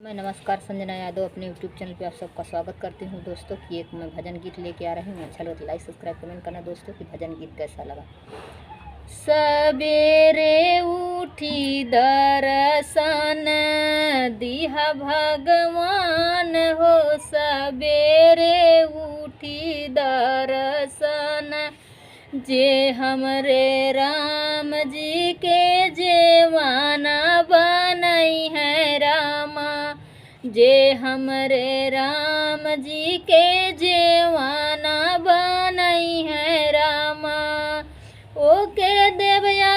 मैं नमस्कार संजना यादव अपने यूट्यूब चैनल पे आप सबका स्वागत करती हूँ दोस्तों की एक मैं भजन गीत लेके आ रही हूँ। अच्छा लगे तो लाइक सब्सक्राइब कमेंट करना दोस्तों कि भजन गीत कैसा लगा। सबेरे उठी दर्शन दिहा भगवान हो, सबेरे उठी दर्शन जे हमरे राम जी के जेवाना बनई है रामा, जे हमरे राम जी के जेवाना बनई है रामा। ओके देवया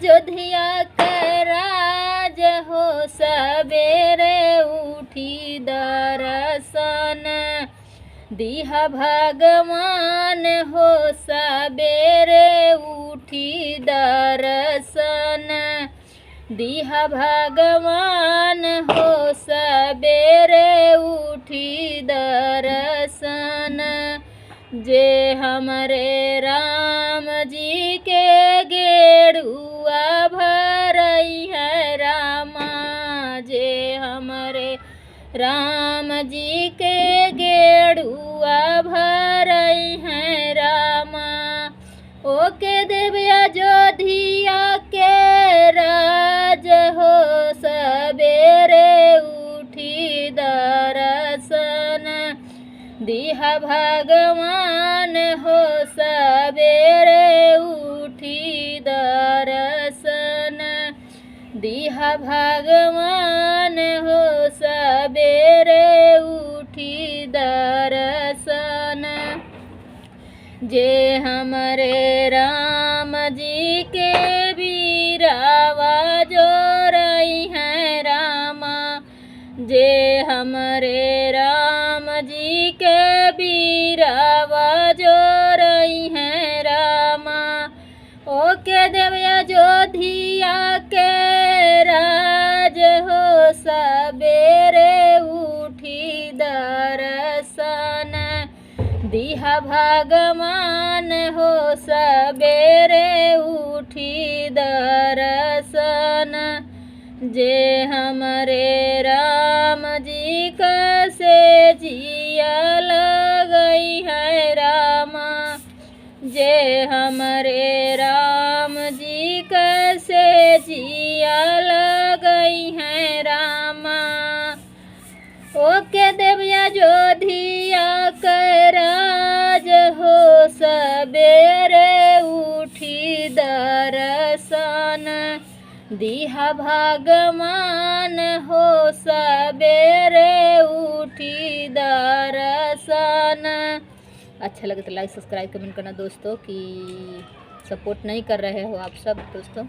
जोधिया के राज हो, सबेरे उठी दर्शन दिहा भगवान हो, सबेरे उठी दर्शन दिहा भगवान हो, सबेरे उठी दर्शन जे हमरे राम जी के गेरुआ भरई है रामा, जे हमरे राम जी के गेरुआ भरई है रामा। ओके देवया जोधिया के राज हो, सबेरे उठी दर्शन दिहा भगवान हो, सबेरे उठी दर्शन दिहा भगवान हो, सबेरे उठी दर्शन जे हमरे राम जी के बीरावा जोरई है रामा, जे हमरे राम जी के बीरावा जोरई है रामा। ओके देवया जोधिया के राज हो, सबेरे उठी दर्शन दिहा भगवान हो, सबेरे उठी दर्शन जे हमरे राम जी का से जिया लगई है रामा, जे हमरे राम जी का से जिया लगई है रामा। ओके देवया जोधिया के राज हो, सबेरे उठी दर्शन दिहा भगवान हो, सबेरे उठी दर्शन। अच्छा लगे तो लाइक सब्सक्राइब कमेंट करना दोस्तों कि सपोर्ट नहीं कर रहे हो आप सब दोस्तों।